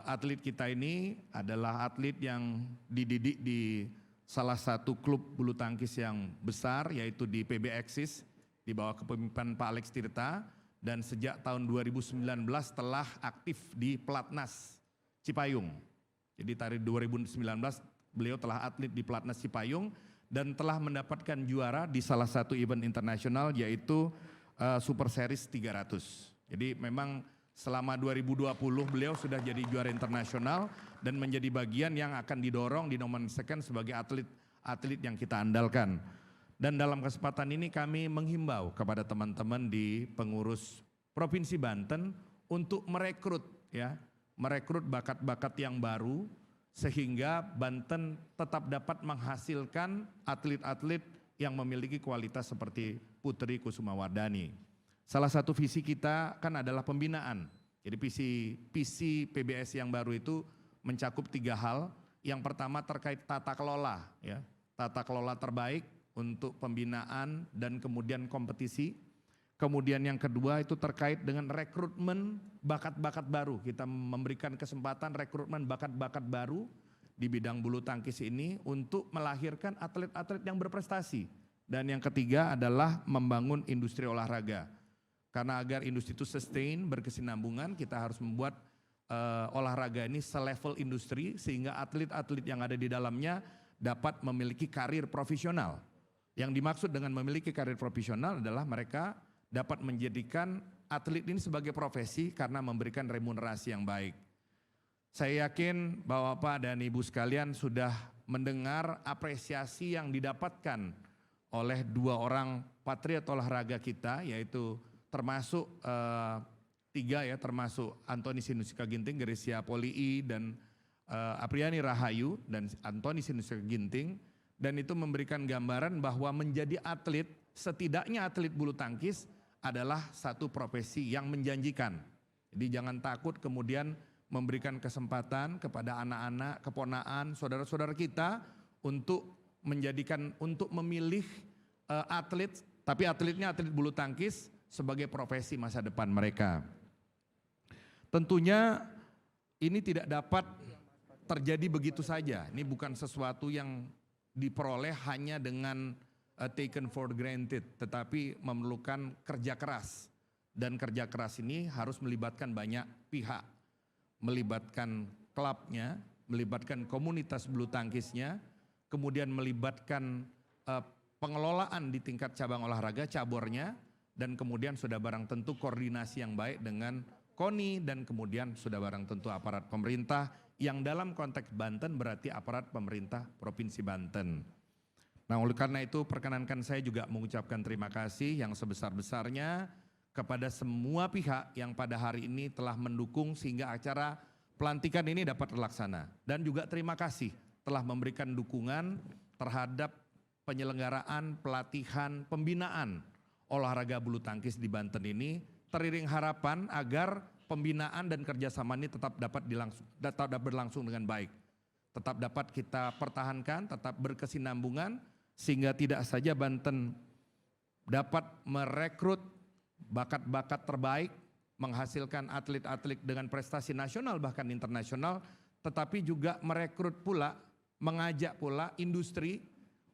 Atlet kita ini adalah atlet yang dididik di salah satu klub bulu tangkis yang besar yaitu di PB Exis di bawah kepemimpinan Pak Alex Tirta dan sejak tahun 2019 telah aktif di Pelatnas Cipayung. Jadi dari 2019 beliau telah atlet di Pelatnas Cipayung dan telah mendapatkan juara di salah satu event internasional yaitu Super Series 300. Jadi memang Selama 2020 beliau sudah jadi juara internasional dan menjadi bagian yang akan didorong dinominasikan sebagai atlet yang kita andalkan. Dan dalam kesempatan ini kami menghimbau kepada teman-teman di pengurus Provinsi Banten untuk merekrut bakat-bakat yang baru sehingga Banten tetap dapat menghasilkan atlet-atlet yang memiliki kualitas seperti Putri Kusumawardhani. Salah satu visi kita kan adalah pembinaan. Jadi visi PBS yang baru itu mencakup 3 hal. Yang pertama terkait tata kelola, tata kelola terbaik untuk pembinaan dan kemudian kompetisi. Kemudian yang kedua itu terkait dengan rekrutmen bakat-bakat baru. Kita memberikan kesempatan rekrutmen bakat-bakat baru di bidang bulu tangkis ini untuk melahirkan atlet-atlet yang berprestasi. Dan yang ketiga adalah membangun industri olahraga. Karena agar industri itu sustain, berkesinambungan, kita harus membuat olahraga ini selevel industri sehingga atlet-atlet yang ada di dalamnya dapat memiliki karir profesional. Yang dimaksud dengan memiliki karir profesional adalah mereka dapat menjadikan atlet ini sebagai profesi karena memberikan remunerasi yang baik. Saya yakin bahwa Bapak dan Ibu sekalian sudah mendengar apresiasi yang didapatkan oleh 2 orang patriot olahraga kita, yaitu termasuk 3 termasuk Antoni Sinusika Ginting, Grecia Polii dan Apriani Rahayu dan Antoni Sinusika Ginting, dan itu memberikan gambaran bahwa menjadi atlet, setidaknya atlet bulu tangkis adalah satu profesi yang menjanjikan. Jadi jangan takut kemudian memberikan kesempatan kepada anak-anak, keponaan, saudara-saudara kita untuk memilih atlet, tapi atletnya atlet bulu tangkis sebagai profesi masa depan mereka. Tentunya ini tidak dapat terjadi begitu saja. Ini bukan sesuatu yang diperoleh hanya dengan taken for granted, tetapi memerlukan kerja keras. Dan kerja keras ini harus melibatkan banyak pihak, melibatkan klubnya, melibatkan komunitas bulu tangkisnya, kemudian melibatkan pengelolaan di tingkat cabang olahraga, cabornya, dan kemudian sudah barang tentu koordinasi yang baik dengan KONI, dan kemudian sudah barang tentu aparat pemerintah yang dalam konteks Banten berarti aparat pemerintah Provinsi Banten. Nah, oleh karena itu perkenankan saya juga mengucapkan terima kasih yang sebesar-besarnya kepada semua pihak yang pada hari ini telah mendukung sehingga acara pelantikan ini dapat terlaksana. Dan juga terima kasih telah memberikan dukungan terhadap penyelenggaraan, pelatihan, pembinaan olahraga bulu tangkis di Banten ini, teriring harapan agar pembinaan dan kerjasama ini tetap dapat berlangsung dengan baik. Tetap dapat kita pertahankan, tetap berkesinambungan, sehingga tidak saja Banten dapat merekrut bakat-bakat terbaik, menghasilkan atlet-atlet dengan prestasi nasional bahkan internasional, tetapi juga merekrut pula, mengajak pula industri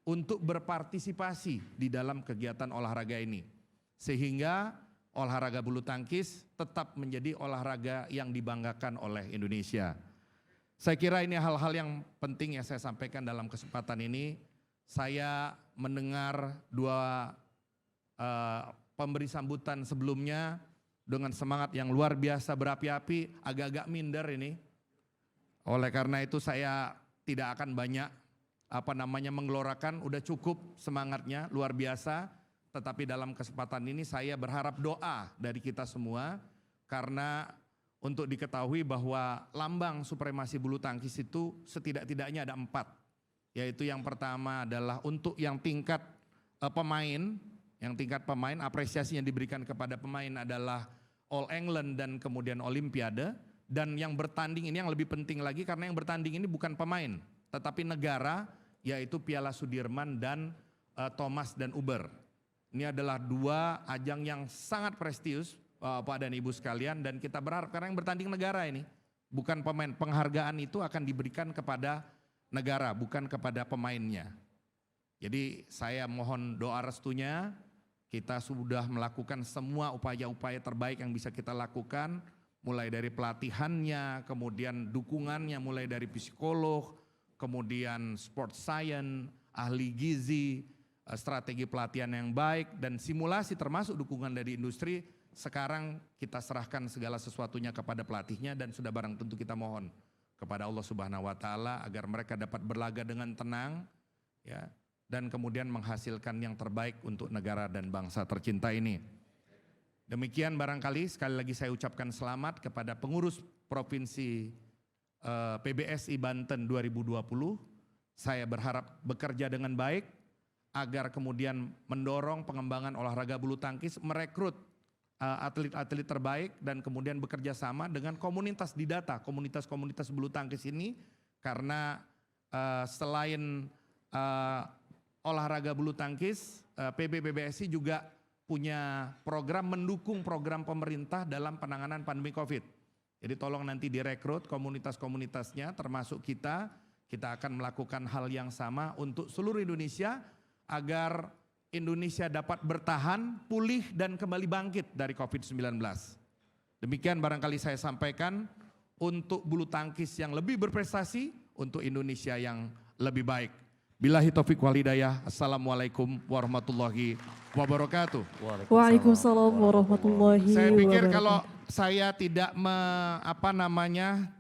untuk berpartisipasi di dalam kegiatan olahraga ini. Sehingga olahraga bulu tangkis tetap menjadi olahraga yang dibanggakan oleh Indonesia. Saya kira ini hal-hal yang penting yang saya sampaikan dalam kesempatan ini. Saya mendengar 2 pemberi sambutan sebelumnya dengan semangat yang luar biasa berapi-api, agak-agak minder ini. Oleh karena itu saya tidak akan banyak menggelorakan, udah cukup semangatnya luar biasa. Tetapi dalam kesempatan ini saya berharap doa dari kita semua, karena untuk diketahui bahwa lambang supremasi bulu tangkis itu setidak-tidaknya ada 4. Yaitu yang pertama adalah untuk yang tingkat pemain, apresiasi yang diberikan kepada pemain adalah All England dan kemudian Olimpiade. Dan yang bertanding ini yang lebih penting lagi, karena yang bertanding ini bukan pemain, tetapi negara, yaitu Piala Sudirman dan Thomas dan Uber. Ini adalah 2 ajang yang sangat prestius Bapak dan Ibu sekalian, dan kita berharap karena yang bertanding negara ini, bukan pemain. Penghargaan itu akan diberikan kepada negara, bukan kepada pemainnya. Jadi saya mohon doa restunya, kita sudah melakukan semua upaya-upaya terbaik yang bisa kita lakukan, mulai dari pelatihannya, kemudian dukungannya, mulai dari psikolog, kemudian sport science, ahli gizi, strategi pelatihan yang baik, dan simulasi termasuk dukungan dari industri, sekarang kita serahkan segala sesuatunya kepada pelatihnya dan sudah barang tentu kita mohon kepada Allah Subhanahu wa taala agar mereka dapat berlaga dengan tenang ya dan kemudian menghasilkan yang terbaik untuk negara dan bangsa tercinta ini. Demikian barangkali sekali lagi saya ucapkan selamat kepada pengurus Provinsi PBSI Banten 2020. Saya berharap bekerja dengan baik agar kemudian mendorong pengembangan olahraga bulu tangkis, merekrut atlet-atlet terbaik dan kemudian bekerja sama dengan komunitas di data, komunitas-komunitas bulu tangkis ini karena selain olahraga bulu tangkis, PBBSI juga punya program mendukung program pemerintah dalam penanganan pandemi COVID. Jadi tolong nanti direkrut komunitas-komunitasnya termasuk kita akan melakukan hal yang sama untuk seluruh Indonesia agar Indonesia dapat bertahan, pulih dan kembali bangkit dari COVID-19. Demikian barangkali saya sampaikan untuk bulu tangkis yang lebih berprestasi, untuk Indonesia yang lebih baik. Billahi taufiq wal hidayah. Assalamualaikum warahmatullahi wabarakatuh. Waalaikumsalam warahmatullahi Saya pikir wabarakatuh. kalau saya tidak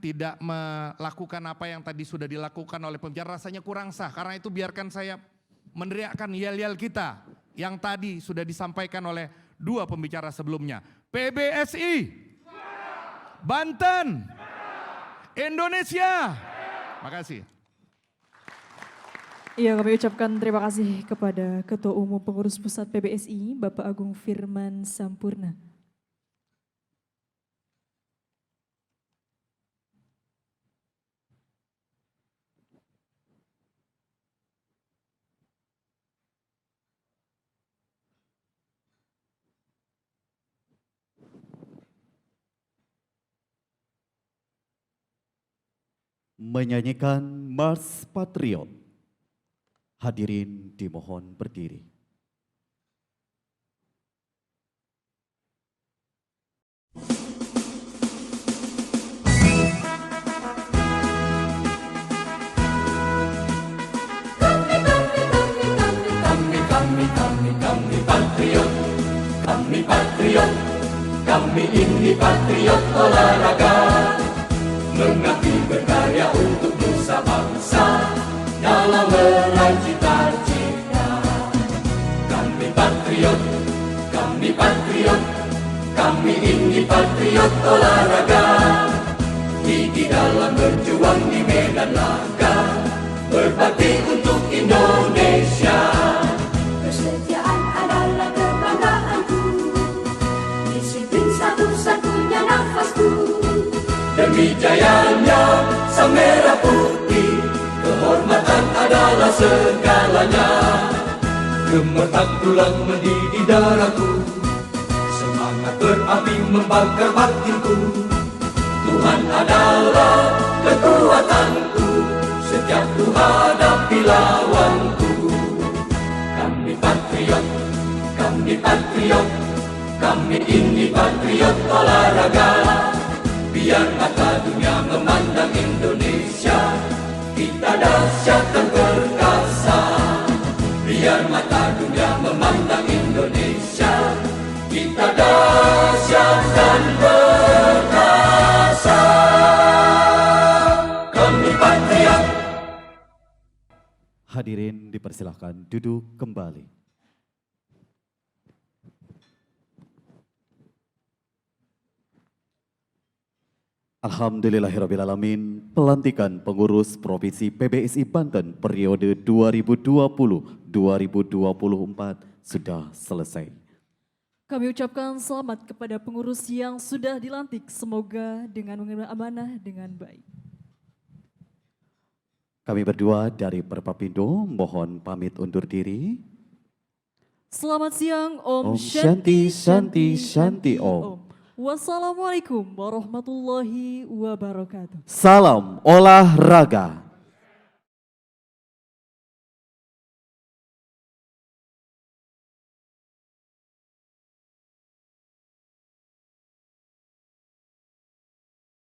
tidak melakukan apa yang tadi sudah dilakukan oleh pembicara rasanya kurang sah. Karena itu biarkan saya meneriakkan yel-yel kita yang tadi sudah disampaikan oleh dua pembicara sebelumnya. PBSI, Banten, Indonesia. Makasih. Iya, kami ucapkan terima kasih kepada Ketua Umum Pengurus Pusat PBSI, Bapak Agung Firman Sampurna. Menyanyikan Mars Patriot. Hadirin dimohon berdiri. Kami patriot, kami ini patriot olahraga, mengabdi berkarya untuk nusa bangsa dalam meraih cita-cita. Kami patriot, kami ini patriot olahraga, gigi dalam berjuang di medan laga, berbakti untuk Indonesia. Kesetiaan adalah kebanggaanku, disiplin satu-satunya nafasku. Demi jayanya sang merah putih, kehormatan adalah segalanya. Gemetar tulang mendidih darahku, semangat berapi membakar batinku. Tuhan adalah kekuatanku, setiap ku hadapi lawanku. Kami patriot, kami ini patriot olahraga. Biar mata dunia memandang Indonesia, kita dahsyat dan perkasa. Biar mata dunia memandang Indonesia, kita dahsyat dan perkasa. Kami patriot. Hadirin dipersilahkan duduk kembali. Alhamdulillahirrabbilalamin, pelantikan pengurus Provinsi PBSI Banten periode 2020-2024 sudah selesai. Kami ucapkan selamat kepada pengurus yang sudah dilantik. Semoga dengan mengemban amanah dengan baik. Kami berdua dari Perpapindo mohon pamit undur diri. Selamat siang, Om Om Shanti, Shanti, Shanti, Om. Wassalamualaikum warahmatullahi wabarakatuh. Salam olahraga.